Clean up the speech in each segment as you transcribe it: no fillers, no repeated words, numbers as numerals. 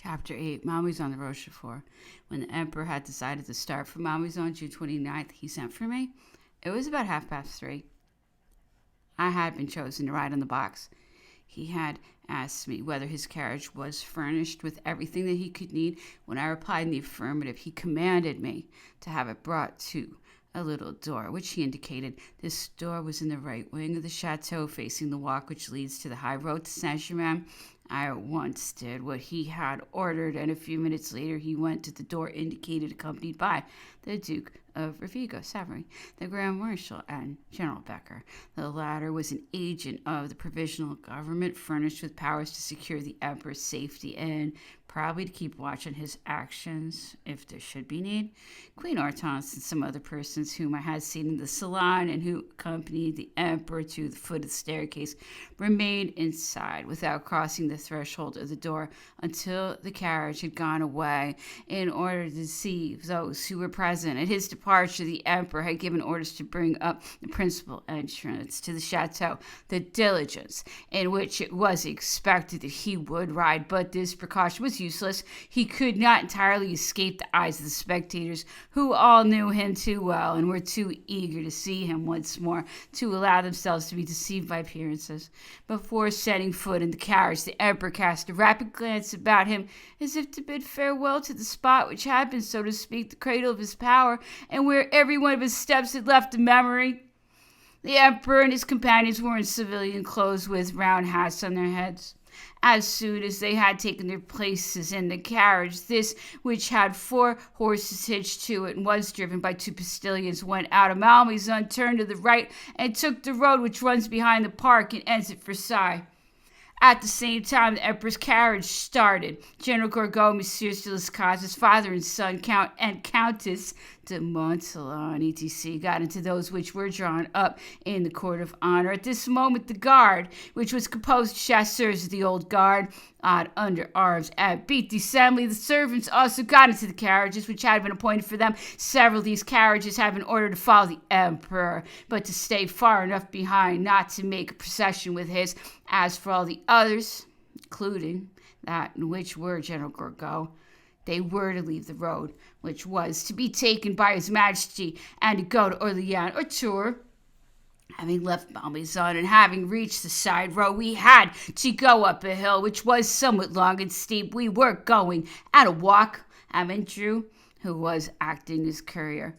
Chapter 8, Maois on the Rochefort. When the Emperor had decided to start for Maois on June 29th, he sent for me. It was about 3:30. I had been chosen to ride on the box. He had asked me whether his carriage was furnished with everything that he could need. When I replied in the affirmative, he commanded me to have it brought to a little door, which he indicated. This door was in the right wing of the chateau, facing the walk which leads to the high road to Saint-Germain. I at once did what he had ordered, and a few minutes later he went to the door indicated, accompanied by the Duke of Ravigo, Savory, the Grand Marshal, and General Becker. The latter was an agent of the provisional government, furnished with powers to secure the Emperor's safety and probably to keep watch on his actions if there should be need. Queen Hortense and some other persons whom I had seen in the salon and who accompanied the Emperor to the foot of the staircase remained inside without crossing the threshold of the door until the carriage had gone away, in order to deceive those who were present. At his departure, the Emperor had given orders to bring up the principal entrance to the chateau the diligence in which it was expected that he would ride, but this precaution was useless. He could not entirely escape the eyes of the spectators, who all knew him too well and were too eager to see him once more to allow themselves to be deceived by appearances. Before setting foot in the carriage, the Emperor cast a rapid glance about him, as if to bid farewell to the spot which had been, so to speak, the cradle of his power, and where every one of his steps had left a memory. The Emperor and his companions were in civilian clothes with round hats on their heads. As soon as they had taken their places in the carriage, this, which had 4 horses hitched to it and was driven by 2 postilions, went out of Malmaison, turned to the right, and took the road which runs behind the park and ends at Versailles. At the same time, the Emperor's carriage started. General Gourgaud, Messieurs de Lescaze, his father and son, Count and Countess de Montsalon, etc., got into those which were drawn up in the court of honor. At this moment, the guard, which was composed of chasseurs of the old guard, under arms, and beat the assembly. The servants also got into the carriages which had been appointed for them. Several of these carriages had been ordered to follow the Emperor, but to stay far enough behind not to make a procession with his. As for all the others, including that in which were General Gourgaud, they were to leave the road, which was to be taken by His Majesty, and to go to Orleans or Tours. Having left Malmaison and having reached the side road, we had to go up a hill, which was somewhat long and steep. We were going at a walk. Amandrew, who was acting as courier,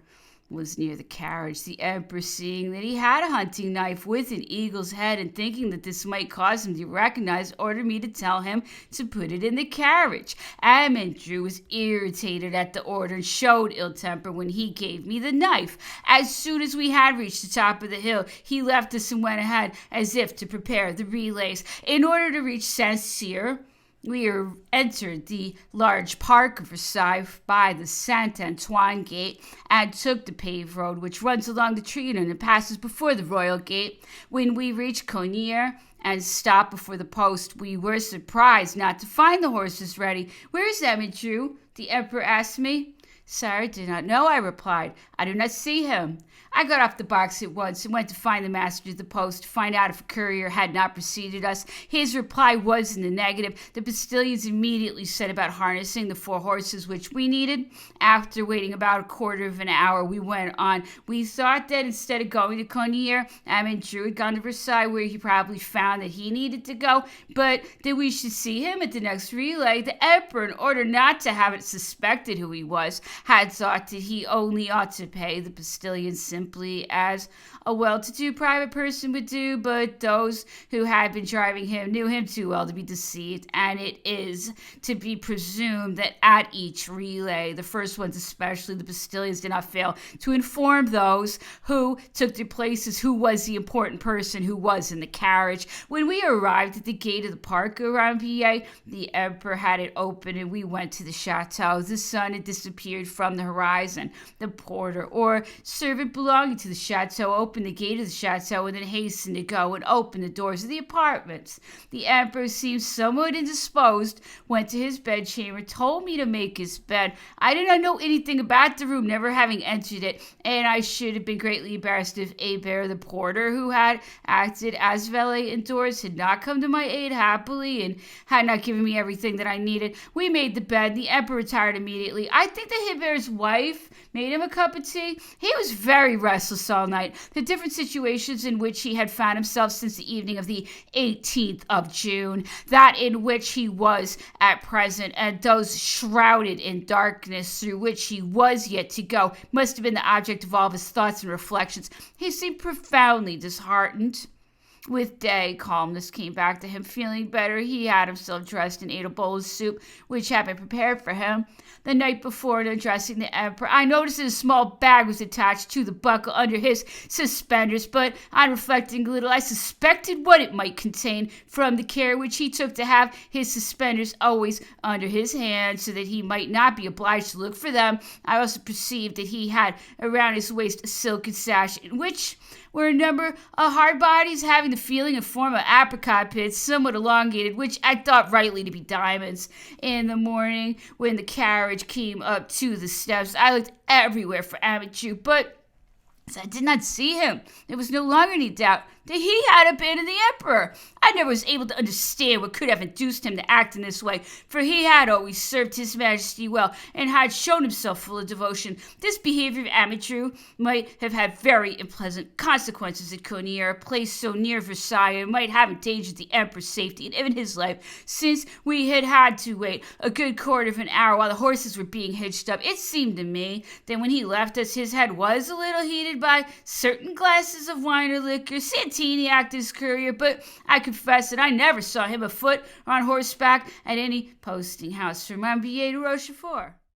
was near the carriage. The Emperor, seeing that he had a hunting knife with an eagle's head and thinking that this might cause him to recognize, ordered me to tell him to put it in the carriage. Amandrew was irritated at the order and showed ill temper when he gave me the knife. As soon as we had reached the top of the hill, he left us and went ahead as if to prepare the relays. In order to reach Saint-Cyr, we entered the large park of Versailles by the Saint-Antoine gate and took the paved road which runs along the Trianon and passes before the royal gate. When we reached Cognier and stopped before the post, we were surprised not to find the horses ready. "Where is Amandrew?" the Emperor asked me. "Sire, I do not know," I replied. "I do not see him." I got off the box at once and went to find the master of the post to find out if a courier had not preceded us. His reply was in the negative. The postilions immediately set about harnessing the 4 horses which we needed. After waiting about a quarter of an hour, we went on. We thought that instead of going to Cognier, Amandrew had gone to Versailles, where he probably found that he needed to go, but that we should see him at the next relay. The Emperor, in order not to have it suspected who he was, had thought that he only ought to pay the postilions simply as a well-to-do private person would do, but those who had been driving him knew him too well to be deceived, and it is to be presumed that at each relay, the first ones especially, the postilions did not fail to inform those who took their places who was the important person who was in the carriage. When we arrived at the gate of the park around Villiers, the Emperor had it open and we went to the chateau. The sun had disappeared from the horizon. The porter or servant below belonging to the chateau opened the gate of the chateau and then hastened to go and open the doors of the apartments. The emperor seemed somewhat indisposed, went to his bedchamber, told me to make his bed. I did not know anything about the room, never having entered it, and I should have been greatly embarrassed if Hebert, the porter, who had acted as valet indoors, had not come to my aid happily and had not given me everything that I needed. We made the bed. The emperor retired immediately. I think that Hebert's wife made him a cup of tea. He was very restless all night. The different situations in which he had found himself since the evening of the 18th of June, that in which he was at present, and those shrouded in darkness through which he was yet to go, must have been the object of all of his thoughts and reflections. He seemed profoundly disheartened. With day, calmness came back to him. Feeling better, he had himself dressed and ate a bowl of soup, which had been prepared for him. The night before, in undressing the emperor, I noticed that a small bag was attached to the buckle under his suspenders, but on reflecting a little, I suspected what it might contain from the care which he took to have his suspenders always under his hand, so that he might not be obliged to look for them. I also perceived that he had around his waist a silken sash, in which were a number of hard bodies having the feeling and form of apricot pits, somewhat elongated, which I thought rightly to be diamonds. In the morning, when the carriage came up to the steps, I looked everywhere for Amadou, but as I did not see him, there was no longer any doubt that he had abandoned the emperor. I never was able to understand what could have induced him to act in this way, for he had always served his majesty well, and had shown himself full of devotion. This behavior of Amadou might have had very unpleasant consequences at Coignier, a place so near Versailles, and might have endangered the emperor's safety and even his life, since we had to wait a good quarter of an hour while the horses were being hitched up. It seemed to me that when he left us, his head was a little heated by certain glasses of wine or liquor. Santini acted as courier, but I confess that I never saw him afoot or on horseback at any posting house from Montpellier to Rochefort.